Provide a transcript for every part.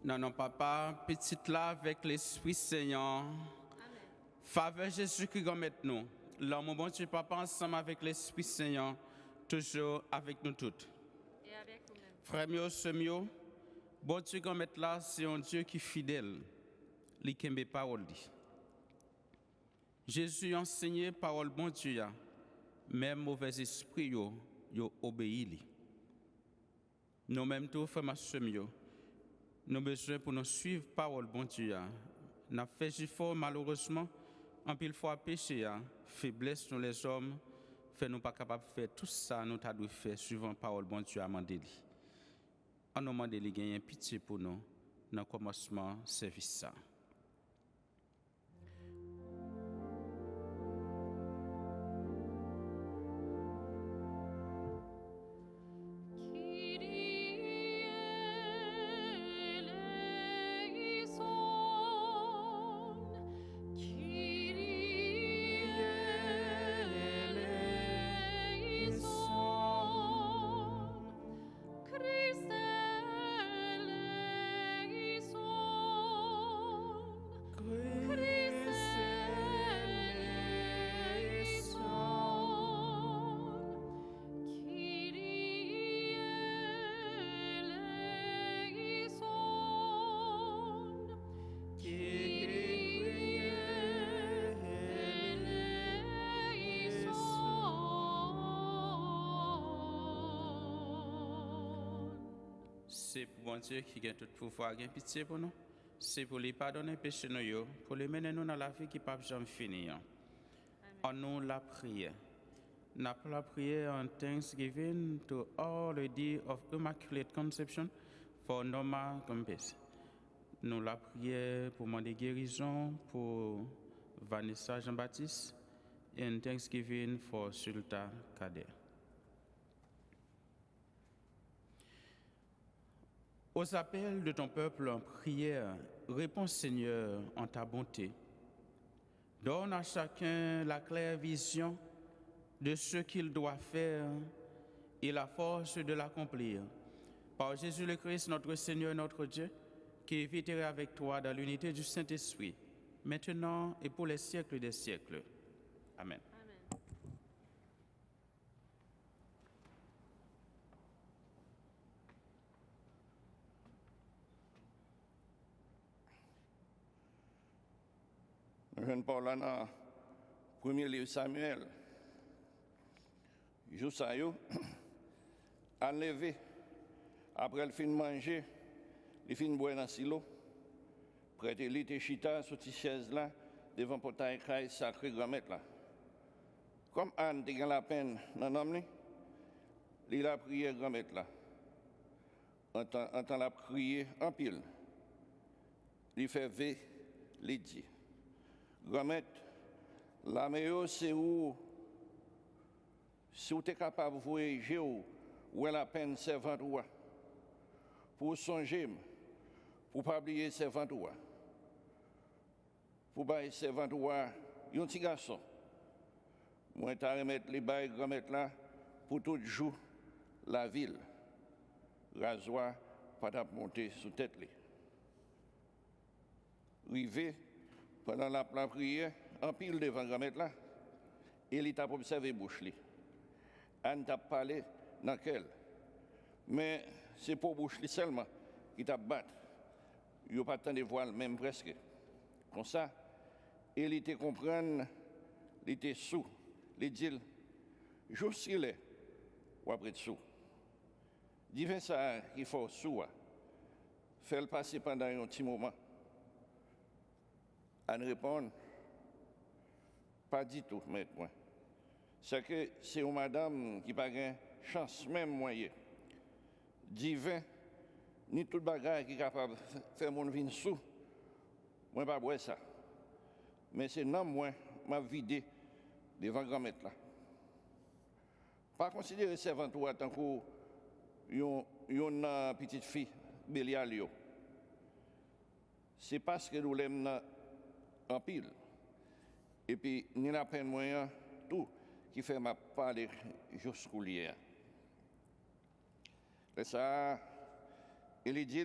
Non, non, papa, petite là avec l'Esprit Seigneur. Faveur Jésus qui gomme nous. L'homme bon Dieu, papa, ensemble avec l'Esprit Seigneur, toujours avec nous toutes. Et avec vous-même. Frère mio, ce mio, bon Dieu gomme là, c'est un Dieu qui est fidèle, qui kembe parole. Jésus a enseigné parole bon Dieu, même mauvais esprit yo obéi. Nous-mêmes tous, frère ma mio, nous avons besoin pour nous suivre parole bon Dieu. Nous avons fait fort malheureusement, en pile fois péché, faiblesse nous les hommes, fait nous pas capables de faire tout ça, nous avons fait suivant parole bon Dieu à Mandeli. En nous demandant de gagner pitié pour nous dans le commencement service ça. C'est pour bon Dieu qui a tout pouvoir, qui a pitié pour nous. C'est pour lui pardonner péché nous, pour lui mener nous dans la vie qui ne peut jamais finir. En nous la prière. Nous avons la prière en Thanksgiving to all the day of Immaculate Conception for Norma Gomez. Nous la prière pour demander guérison pour Vanessa Jean-Baptiste and Thanksgiving for Sultan Kader. Aux appels de ton peuple en prière, réponds Seigneur en ta bonté. Donne à chacun la claire vision de ce qu'il doit faire et la force de l'accomplir. Par Jésus le Christ, notre Seigneur et notre Dieu, qui vivrai avec toi dans l'unité du Saint-Esprit, maintenant et pour les siècles des siècles. Amen. Je viens de parler dans le premier livre Samuel. Josaïo a levé, après le fin de manger, le fin de boire dans le silo, prêté l'ité chita sur cette chaise là, devant le portail sacré grand-mère là. Comme Anne a la peine dans l'homme, il a prié grand-mère là. En tant la prié en pile, il fait V, il dit. Grand-mère, la meilleure c'est où, si vous êtes capable de voyager où est la peine servante ou pour songer, pour ne pas oublier servante ou pour ne pas servante ou un petit garçon. Moi, je vais remettre les bails grand-mère là pour tout jour la ville. Rasoir, pas de monter sous tête. Rivé, pendant la prière, en pile devant grand-mère là, et il t'a observé bouche. Anne t'a parlé dans quel. Mais c'est pour bouche seulement qui t'a battu. Il n'y a pas tant de voile, même presque. Comme ça, il était comprendre, il était sous, il dit, juste qu'il est, ou après dessous. Dis ça qu'il faut sous, faire le passer pendant un petit moment. Anne répond, pas du tout, maître. C'est que c'est une madame qui n'a pas de chance, même moyen. Divin, ni tout bagage qui est capable de faire mon vin sous, moi pas boire ça. Mais c'est non moi, m'a vidé devant grand-mère là. Pas considérer servante en tant qu'une petite fille, Bélial. C'est parce que nous l'aimons en pile. Et puis, ni la peine moyen, tout qui fait ma parler jusqu'au lien. Et ça, il dit,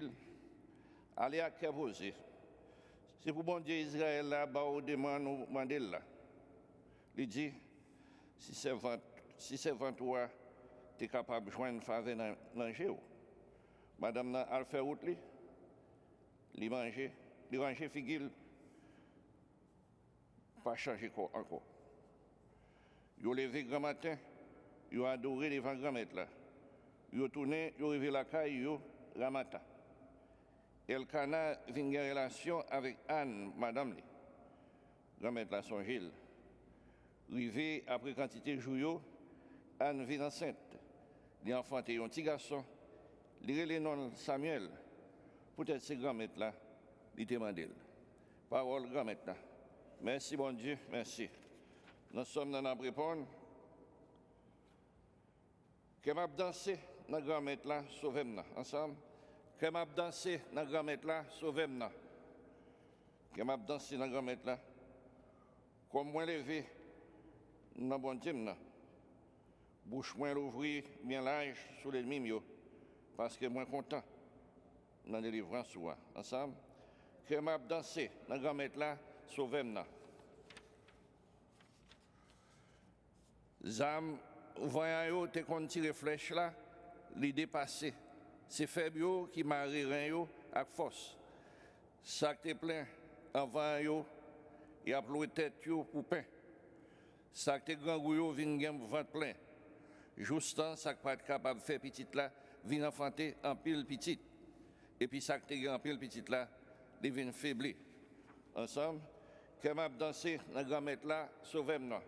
Allez à cœur posé. C'est pour bon Dieu Israël là, bah, au demande ou mandel là. Il dit, si c'est 23, tu es capable de joindre faveur dans l'angé. Madame n'a al fait route li, li manger figil, pas changer encore. Yo levé grand matin, yo adoré devant grand maître là. Yo tourné, yo arrivé la caille, yo ramata. Elkana vient en relation avec Anne, madame li. Grand maître là son Gilles. Rivé après quantité de jours, Anne vient enceinte. Il a enfanté un petit garçon. Il a le nom Samuel. Peut-être c'est grand maître là, il demande. Parole grand maître là. Merci bon Dieu, merci. Nous sommes dans la réponse. Que m'a dansé dans grand maître là, sauvez-moi ensemble. Que m'a dansé dans grand maître là, sauvez-moi. Que m'a dansé dans grand maître là. Comme moi levé dans bon Dieu là. Bouche moins l'ouvrir bien large sous l'ennemi yo. Parce que moi content dans la délivrance ensemble. Que m'a dansé dans grand maître là, sauvez-moi. Zam voyant yo te kon tire flèche là, li dépasser. C'est faible qui marre yo avec force. Ça te plein avant yo, y a ploué tête yo pour pain. Ça te grand yo vinn gen ventre plein. Justement ça pas être capable faire petite là, vinn enfanter en pile petite. Et puis ça te grand pile petite là, li vinn faibli. Ensemble, que m'a danser dans grand maître là, sauvez-moi.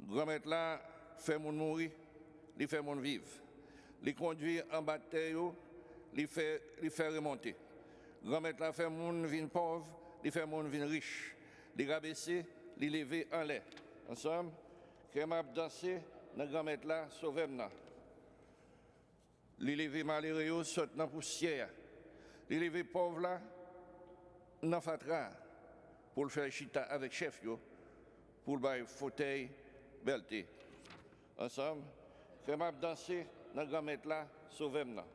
Grand maître là fait mon mourir, il fait mon vivre. Il conduit en bataille, il fait remonter. Grand maître là fait mon vin pauvre, il fait mon vin riche. Il rabaisser, il lever en l'air. Ensemble, que m'a dansé dans grand maître là, sauvez-moi. Il lever malheureux, saute dans poussière. Il lever pauvre là, dans fatra pour le faire chita avec chef yo, pour le bail fauteuil. Belté. Ensemble, que m'a dansé dans grand maître là, sauvez-moi.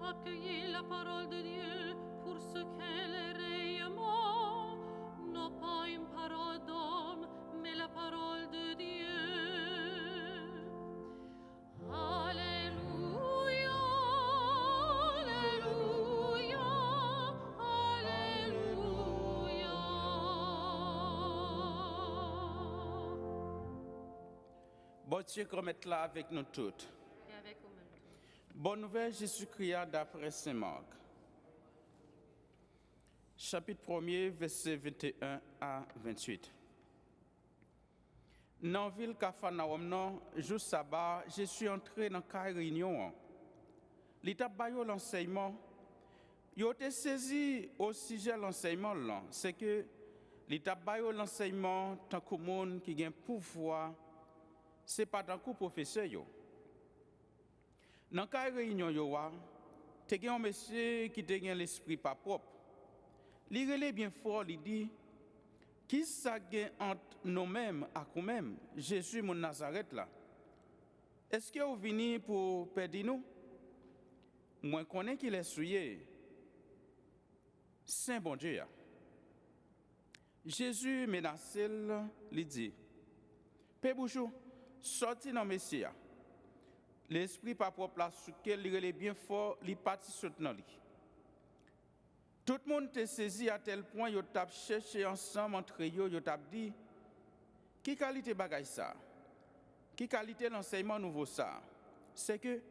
Accueillez la parole de Dieu pour ce qu'elle est réellement, non pas une parole d'homme, mais la parole de Dieu. Alléluia, Alléluia, Alléluia. Bon Dieu, qu'on mette là avec nous toutes. Et avec vous-même. Bonne nouvelle, Jésus-Christ d'après Saint Marc. Chapitre 1er, versets 21 à 28. Dans la ville Capharnaüm, jour sabbat, je suis entré dans la réunion. L'état de l'enseignement, il a été saisi au sujet de l'enseignement. C'est que l'état de l'enseignement, tant que monde qui a un pouvoir, ce n'est pas tant que professeur. Dans la réunion, il y a un monsieur qui a l'esprit pas propre. Il relève bien fort, il dit, qui s'agit entre nous-mêmes et nous-mêmes, Jésus, mon Nazareth là. Est-ce que vous venez pour perdre nous? Moi, je connais qu'il est souillé. Saint bon Dieu. Jésus menacé, il dit, Père Bouchou, sorti dans le Messie. L'esprit pas propre là, sur lequel il est bien fort, il partit soutenant lui. Tout le monde te saisi à tel point, il t'a cherché ensemble entre eux, il t'a dit, qui qualité bagage ça? Qui qualité l'enseignement nouveau ça? C'est que,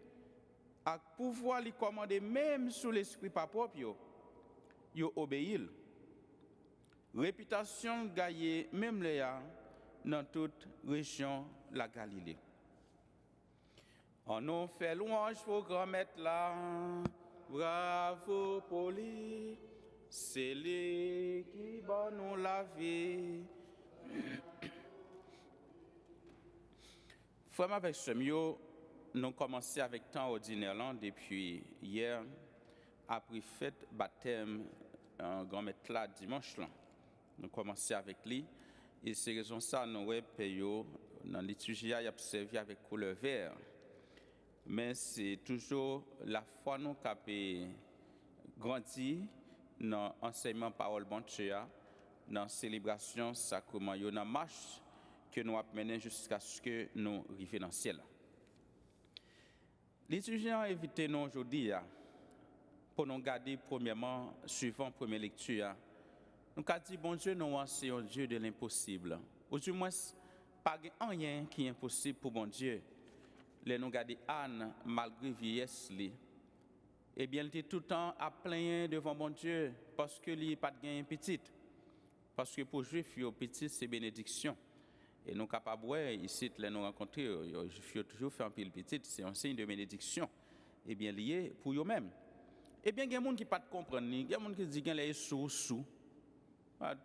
à pouvoir lui commander même sous l'esprit pas propre, il obéit. Réputation gagnée même là, dans toute région de la Galilée. On nous fait louange pour grand maître là. Bravo pour lui. C'est lui qui bat nous la vie. Frère avec Semio, nous commençons avec temps ordinaire là, depuis hier, après fête baptême en grand maître là dimanche là. Nous commençons avec lui et c'est raison ça nous payons dans la liturgie a servi avec couleur vert. Mais c'est toujours la foi nous qui grandi dans l'enseignement parole bon Dieu, dans la célébration sacrement, dans la marche que nous avons menée jusqu'à ce que nous arrivions dans le ciel. Liturgie a invité nous aujourd'hui pour nous garder premièrement, suivant la première lecture, nous avons dit, bon Dieu, nous c'est un Dieu de l'impossible. Ou du moins, pas rien qui est impossible pour bon Dieu. Les nous garder Anne, malgré vieillesse, eh bien, elle était tout le temps à plaindre devant bon Dieu parce que lui pas de gain petite. Parce que pour Juifs, petit, c'est bénédiction. Et nous capables ici, les nous rencontrer, les Juifs toujours fait un pile petit, c'est un signe de bénédiction. Eh bien, lié pour eux-mêmes. Eh bien, il y a des gens qui ne comprennent pas, il y a des gens qui disent qu'ils sont sous.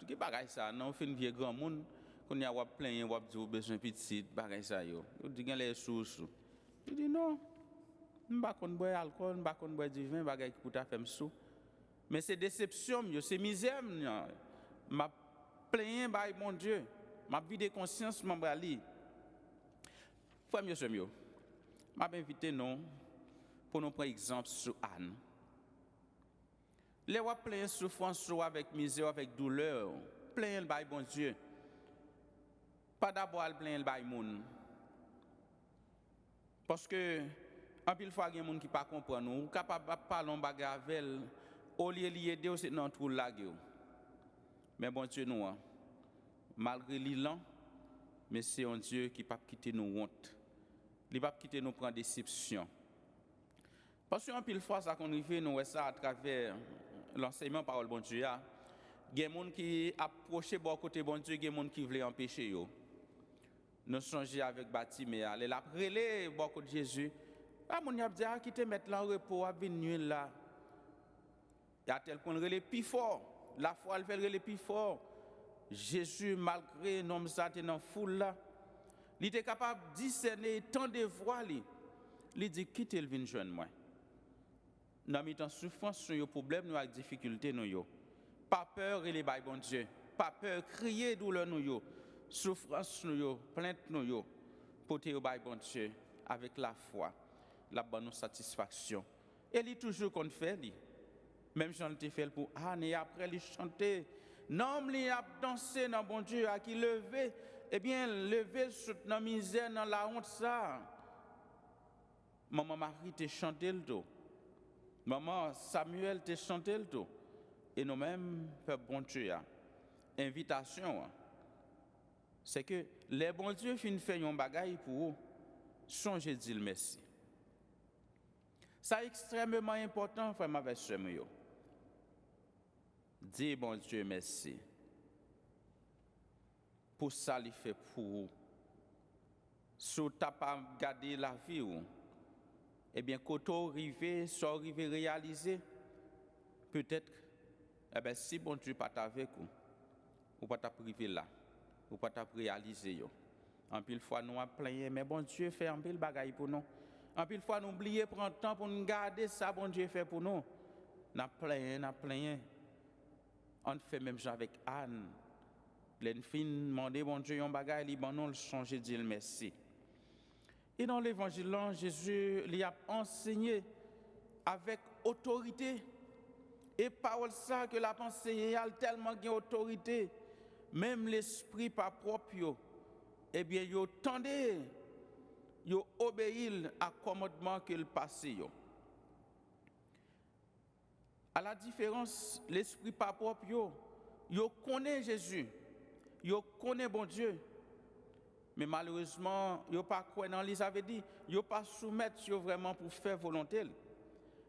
Qui bagaille ça, non, fait une vieille grand monde, qu'on y a plein, on a besoin petit, bagaille ça yo. Ils disent qu'ils sont sous. Je dis non. Je ne sais pas boire alcool, je ne sais pas boire du vin, bagaille qui peut faire sous. Mais c'est déception, c'est misère, m'a plaint par mon Dieu, m'a vie de conscience, m'a brali. Frère mieux, m'a invité nous pour nous prendre exemple sur Anne. Les gens plein de souffrance avec misère, avec douleur, plein de bon Dieu. Pas d'abord plein de monde. Parce que, en pile fois, il y a des gens qui ne comprennent pas, ou capable de parler en bagarre avec elle, au lieu de l'aider, c'est dans tout la gueule. Mais bon Dieu, nous, malgré l'élan, mais c'est un Dieu qui ne peut pas quitter nos honte. Il ne peut pas quitter nous prendre déception. Parce qu'en pile fois, ça qu'on arrive, nous voyons ça à travers l'enseignement parole bon Dieu. Il y a des gens qui approchent bon côté bon Dieu, il y a des gens qui veulent empêcher. Nous songeons avec Batimée, elle a relé bon côté Jésus. Ah, mon a dit, qui te mettre là en repos, à venir là. Il y a tel point relé plus fort. La foi, elle fait relé plus fort. Jésus, malgré l'homme ça, dans la foule là, il était capable de discerner tant de voix. Il dit, quitte le vin joindre moi. Nous avons souffrance sur nos problèmes, nous avons des difficultés. Pas peur, il est bon Dieu. Pas peur, crier douleur nous. Souffrance nous, plainte nous. Porter au bon Dieu avec la foi, la bonne satisfaction. Et il toujours qu'on fait. Même si on te fait pour Anne et après il chanter. Non, il a dansé dans bon Dieu, à qui lever. Eh bien, lever sur la misère, dans la honte, ça. Maman Marie t'a chanté le dos. Maman Samuel t'a chanté le dos. Et nous-mêmes, Père bon Dieu, invitation, c'est que les bons dieux finissent faire un bagaille pour vous, songez dire merci. C'est extrêmement important, frère ma version. Dis bon Dieu merci. Pour ça, il fait pour vous. Si vous n'avez pas gardé la vie, eh bien, quand vous arrivez, soit arrivé réaliser, peut-être, eh bien, si bon Dieu pas avec vous, ou pas privé là, ou pas réaliser. En pile fois, nous avons plein, mais bon Dieu fait un pile bagaille pour nous. En pile fois, nous oublions prendre temps pour nous garder ça, bon Dieu fait pour nous. Nous avons plein. On fait même chose avec Anne. Les filles demandent, bon Dieu, un bagaille, bon nous le changer, dire merci. Et dans l'évangile, Jésus lui a enseigné avec autorité. Et parole ça que la pensée a tellement d'autorité. Même l'esprit pas propre, eh bien, yo tendez, yo obéit à commandement qu'il passe. À la différence, l'esprit pas propre, yo connaît Jésus, yo connaît bon Dieu. Mais malheureusement, yo pas quoi dans lui, ça veut dire, yo pas soumettre vraiment pour faire volonté.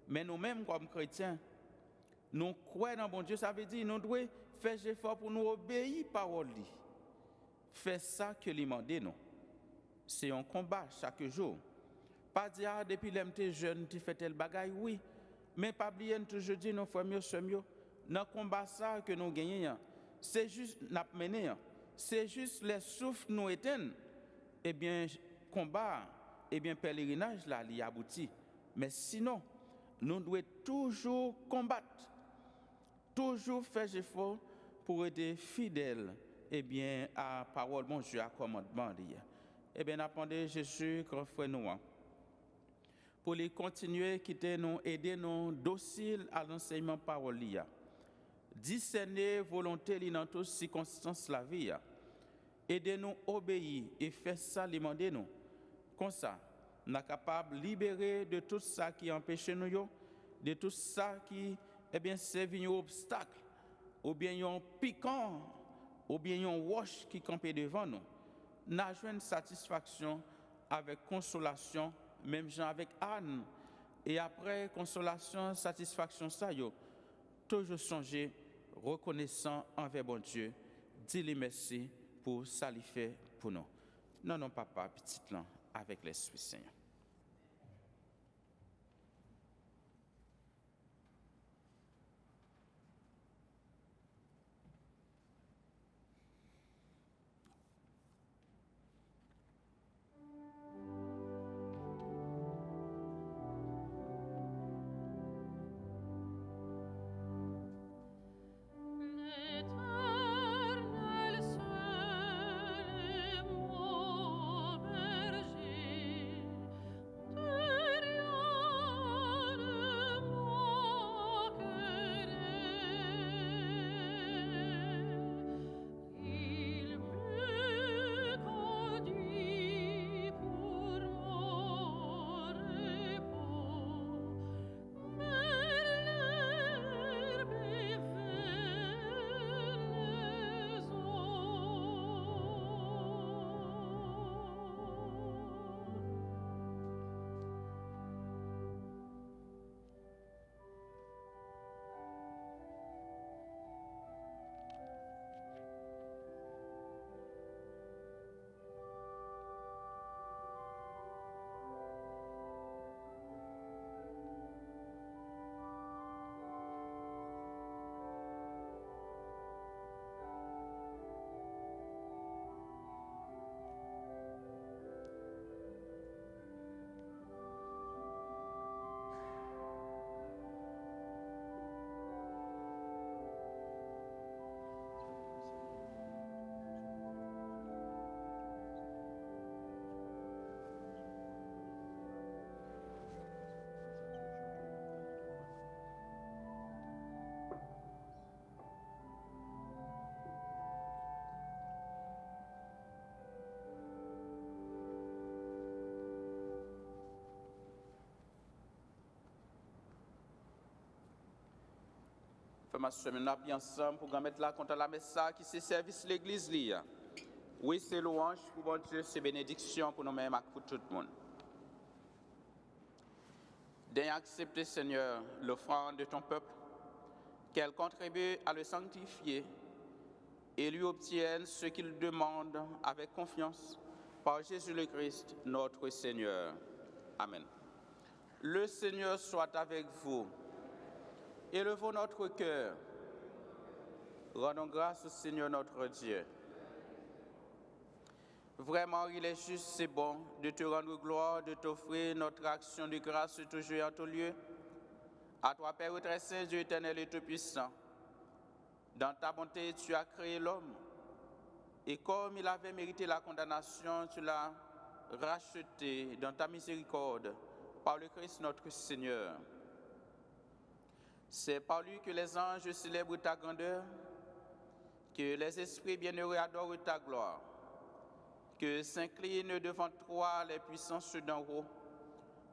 Mais nous-mêmes comme chrétiens, nous croyons dans bon Dieu, ça veut dire nous devons faire des efforts pour nous obéir à la parole. Faire ça que lui demande nous. C'est un combat chaque jour. Pas dire depuis que tu es jeune, tu fais tel bagaille, oui. Mais pas oublier toujours dire nos frères mieux, dans le combat ça que nous gagnons, c'est juste nous mener. C'est juste les souffles nous éteignent. Eh bien, combat, eh bien, pèlerinage là, il aboutit. Mais sinon, nous devons toujours combattre, toujours faire effort pour être fidèles, eh bien, à la parole, bon Dieu, à commandement. Eh bien, appendez Jésus, grand frère nous, pour les continuer, quitter nous, aider nous, dociles à l'enseignement parole. Discerner volonté dans toutes circonstances la vie. Aidez-nous obéir et faire ça, demander nous. Comme ça, nous sommes capables de libérer de tout ça qui empêche nous, de tout ça qui, eh bien, servi un obstacle, ou bien un piquant, ou bien un roche qui campait devant nous. Nous avons une satisfaction avec consolation, même gens avec Anne. Et après consolation, satisfaction, ça, toujours songer, reconnaissant envers bon Dieu, dis-lui merci pour ça lui fait pour nous. Non, papa, petit là, avec l'Esprit Saint. L'Éternel seul est mon berger, Frère, nous avons ensemble pour mettre là contre la messe qui c'est service l'église. Oui, c'est louange pour bon Dieu, c'est bénédiction pour nous-mêmes et pour tout le monde. Daigne accepter, Seigneur, l'offrande de ton peuple, qu'elle contribue à le sanctifier et lui obtienne ce qu'il demande avec confiance par Jésus le Christ, notre Seigneur. Amen. Le Seigneur soit avec vous. Élevons notre cœur. Rendons grâce au Seigneur notre Dieu. Vraiment, il est juste, c'est bon de te rendre gloire, de t'offrir notre action de grâce toujours en tout lieu. À toi, Père très saint, Dieu éternel et tout-puissant. Dans ta bonté, tu as créé l'homme. Et comme il avait mérité la condamnation, tu l'as racheté dans ta miséricorde par le Christ notre Seigneur. C'est par lui que les anges célèbrent ta grandeur, que les esprits bienheureux adorent ta gloire, que s'inclinent devant toi les puissances d'en haut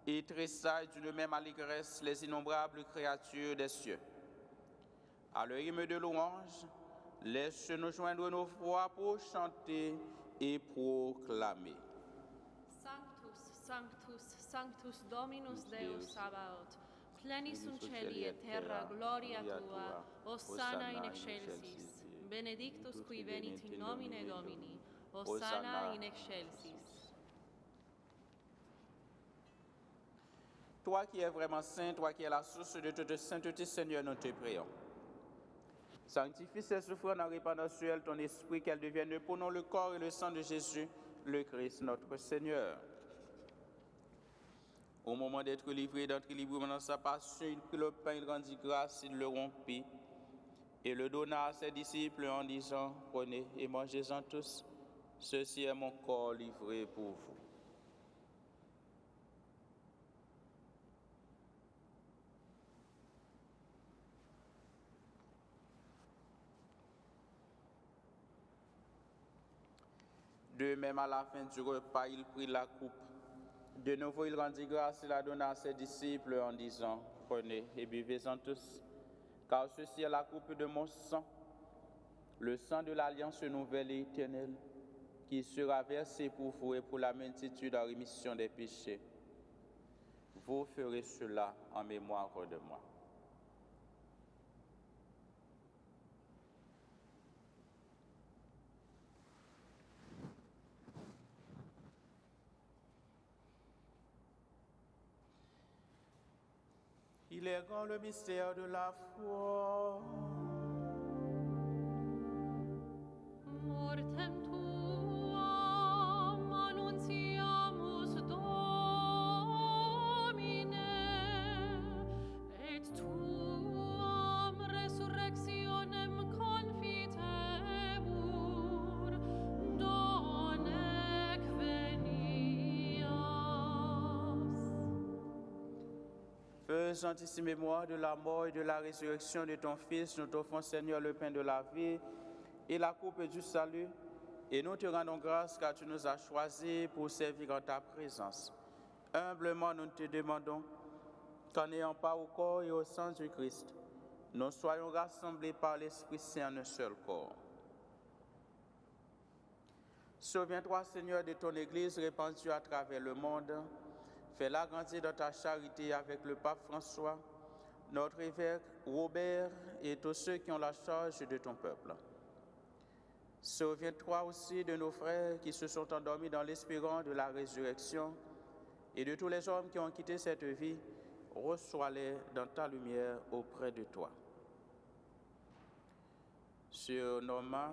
et tressaillent d'une même allégresse les innombrables créatures des cieux. À le rythme de louange, laisse-nous joindre nos voix pour chanter et proclamer. Sanctus, Sanctus, Sanctus Dominus Deus Sabaoth, plenis sunt celi et terra gloria tua, Hosanna in excelsis. Benedictus qui venit in nomine Domini, Hosanna in excelsis. Toi qui es vraiment saint, toi qui es la source de toute sainteté, Seigneur, nous te prions. Sanctifie ces souffrances en répandant sur elle ton esprit, qu'elle devienne pour nous le corps et le sang de Jésus, le Christ notre Seigneur. Au moment d'être livré d'entre librement dans sa passion, il prit le pain, il rendit grâce, il le rompit et le donna à ses disciples en disant, prenez et mangez-en tous, ceci est mon corps livré pour vous. De même, à la fin du repas, il prit la coupe. De nouveau, il rendit grâce et la donna à ses disciples en disant, prenez et buvez-en tous, car ceci est la coupe de mon sang, le sang de l'alliance nouvelle et éternelle, qui sera versé pour vous et pour la multitude en rémission des péchés. Vous ferez cela en mémoire de moi. Il est grand le mystère de la foi. Mortem tuam annuntiamus, Domine, et tuam resurrectionem confitebur, donec venias. Faisant ici mémoire de la mort et de la résurrection de ton Fils, nous t'offrons, Seigneur, le pain de la vie et la coupe du salut, et nous te rendons grâce car tu nous as choisis pour servir en ta présence. Humblement, nous te demandons qu'en ayant part au corps et au sang du Christ, nous soyons rassemblés par l'Esprit Saint en un seul corps. Souviens-toi, Seigneur, de ton Église répandue à travers le monde. Fais-la grandir dans ta charité avec le pape François, notre évêque Robert et tous ceux qui ont la charge de ton peuple. Souviens-toi aussi de nos frères qui se sont endormis dans l'espérance de la résurrection et de tous les hommes qui ont quitté cette vie. Reçois-les dans ta lumière auprès de toi. Sur Norma,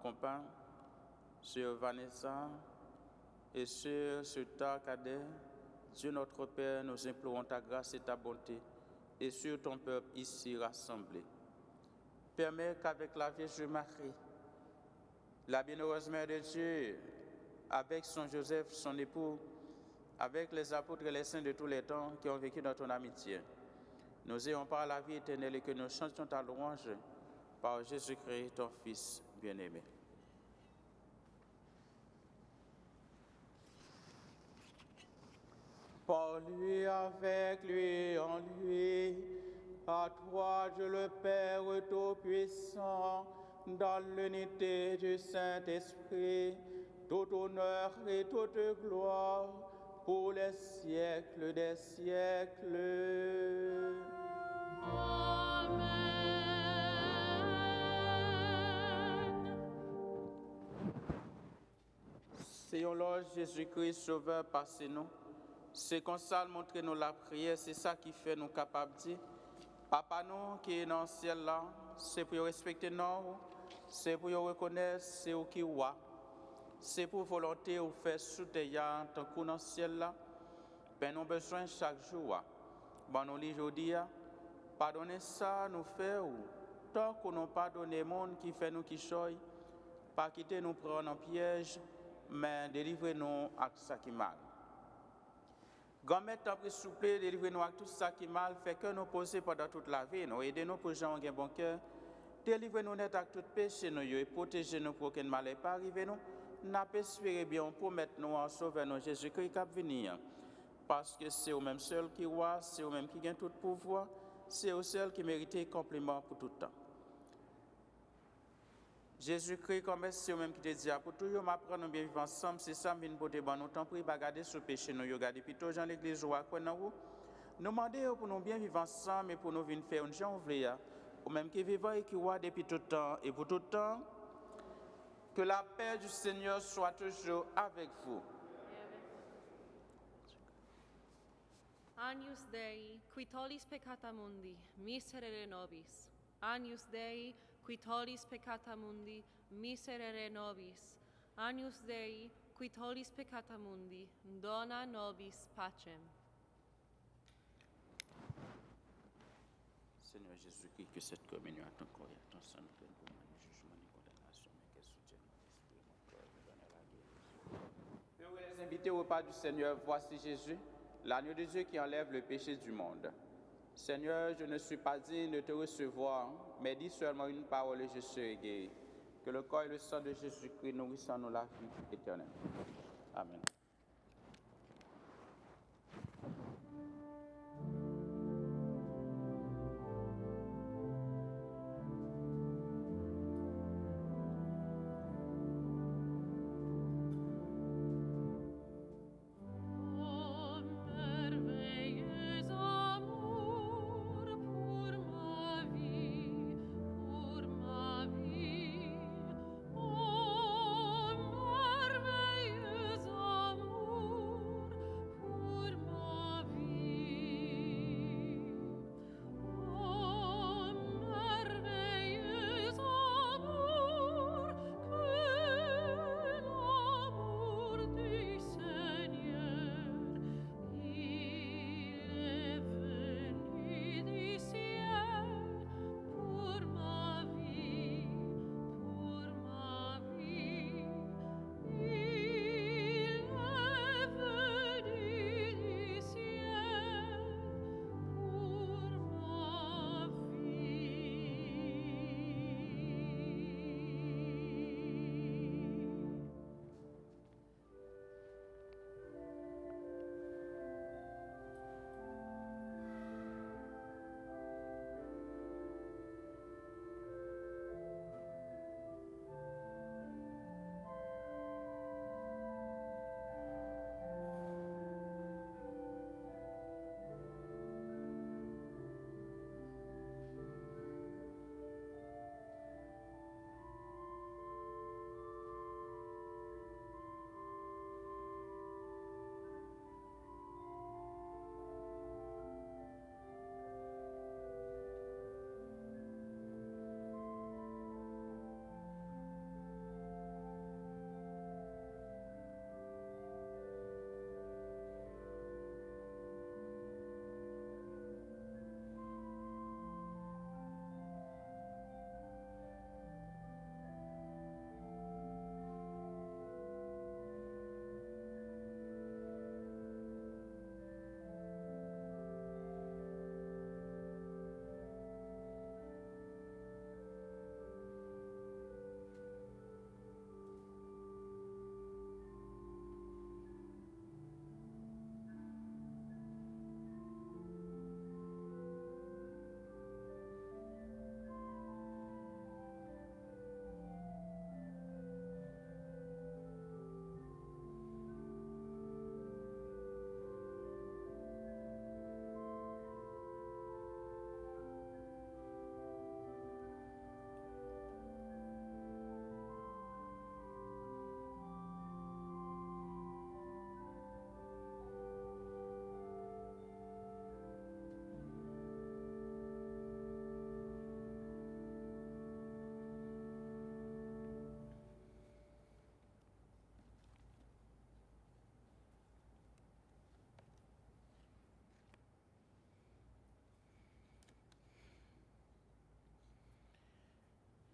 Compin, sur Vanessa et sur ta cadet, Dieu notre Père, nous implorons ta grâce et ta bonté, et sur ton peuple ici rassemblé. Permets qu'avec la Vierge Marie, la bienheureuse Mère de Dieu, avec son Joseph, son époux, avec les apôtres et les saints de tous les temps qui ont vécu dans ton amitié, nous ayons par la vie éternelle et que nous chantions ta louange par Jésus-Christ, ton Fils bien-aimé. Par lui, avec lui, en lui, à toi, Dieu le Père Tout-Puissant, dans l'unité du Saint-Esprit, tout honneur et toute gloire pour les siècles des siècles. Amen. Seigneur Lord Jésus-Christ, Sauveur, passez-nous. C'est comme ça, montrez-nous la prière, c'est ça qui fait nous capables de dire, Papa nous qui est dans le ciel là, c'est pour respecter nous, c'est pour reconnaître c'est où qui est, c'est pour volonté ou faire sous terre tant que dans le ciel là, ben nous besoin chaque jour. Bon nous aujourd'hui, pardonnez ça nous fait ou tant qu'on n'a pas donné monde qui fait nous qui choy, pas quitter nous prendre en piège, mais délivrez-nous à ça qui mal. Grand-mère t'a pris souple, délivrez-nous à tout ça qui mal, fait que nous poser pendant toute la vie, nous aidez-nous pour gens qui ont un bon cœur, délivrez-nous net à tout péché nous et protégez-nous pour qu'un mal n'ait pas arrivé nous. N'a pas espéré bien pour mettre nous en sauveur nous Jésus-Christ qui va venir. Parce que c'est au même seul qui roi, c'est au même qui gagne tout pouvoir, c'est au seul qui mérite compliment pour tout le temps. Jésus-Christ, comme c'est au même qui te dit, pour toujours m'apprendre nous bien vivre ensemble, c'est ça, vient pour te bon, nous t'en prie, garder ce péché, nous regarder plutôt dans l'église, ou à quoi nous demander pour nous bien vivre ensemble et pour nous venir faire une gens ou même qui vivent et qui voient depuis tout le temps et pour tout le temps, que la paix du Seigneur soit toujours avec vous. Agnus Dei, qui tollis peccata mundi, miserere nobis. Agnus Dei, qui tollis peccata mundi, miserere nobis. Agnus Dei, qui tollis peccata mundi, dona nobis pacem. Seigneur Jésus-Christ, que cette communion à ton corps et à ton sang nous prenne pour moi ni jugement ni condamnation, mais qu'elle soutienne mon esprit et mon corps et me donne la guérison. Heureux les invités au repas du Seigneur, voici Jésus, l'agneau de Dieu qui enlève le péché du monde. Seigneur, je ne suis pas digne de te recevoir, mais dis seulement une parole et je serai guéri. Que le corps et le sang de Jésus-Christ nourrissent en nous la vie éternelle. Amen.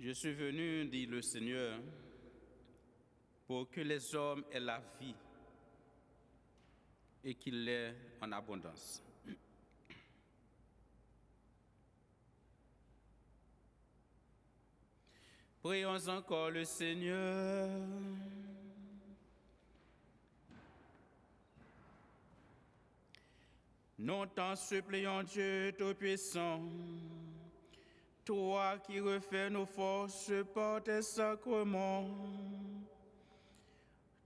Je suis venu, dit le Seigneur, pour que les hommes aient la vie et qu'il l'ait en abondance. Prions encore le Seigneur. Non t'en supplions Dieu Tout-Puissant, toi qui refais nos forces par tes sacrements,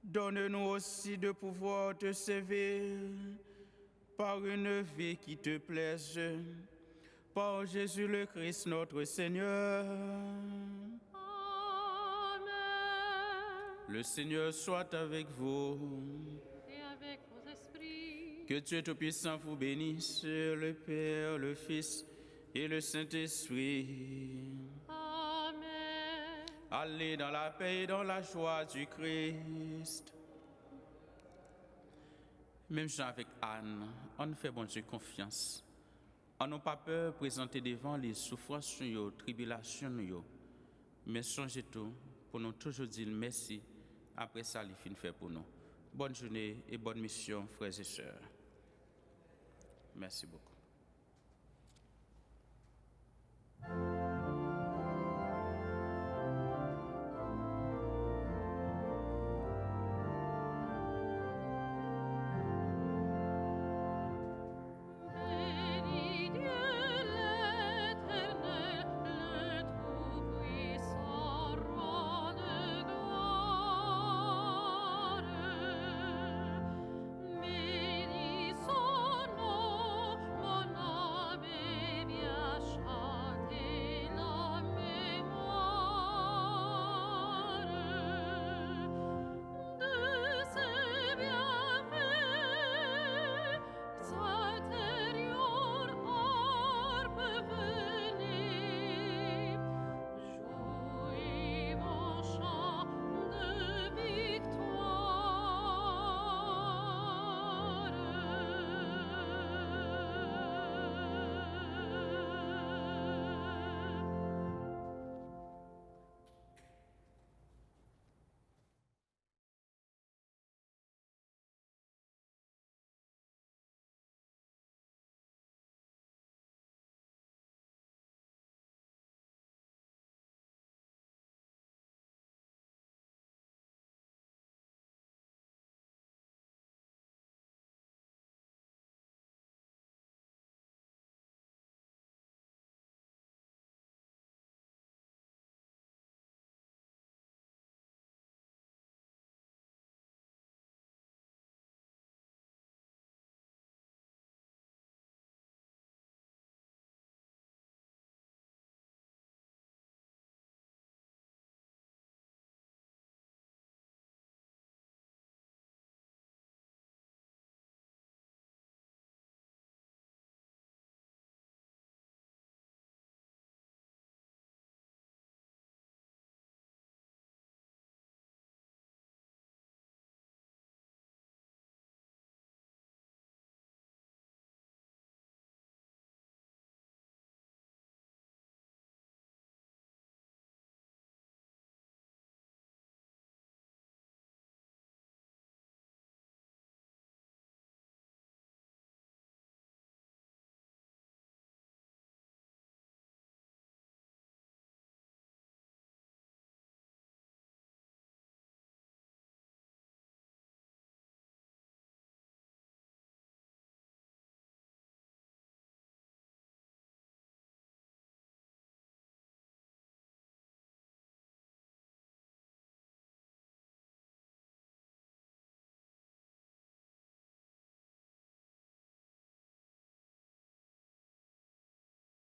donne-nous aussi de pouvoir te servir par une vie qui te plaise, par Jésus le Christ notre Seigneur. Amen. Le Seigneur soit avec vous. Et avec vos esprits. Que Dieu Tout-Puissant vous bénisse, le Père, le Fils et le Saint-Esprit. Amen. Allez dans la paix et dans la joie du Christ. Même gens avec Anne, on fait bon Dieu confiance. On n'a pas peur de présenter devant les souffrances, les tribulations, mais songez tout pour nous toujours dire merci après ça, les fins fait pour nous. Bonne journée et bonne mission, frères et sœurs. Merci beaucoup.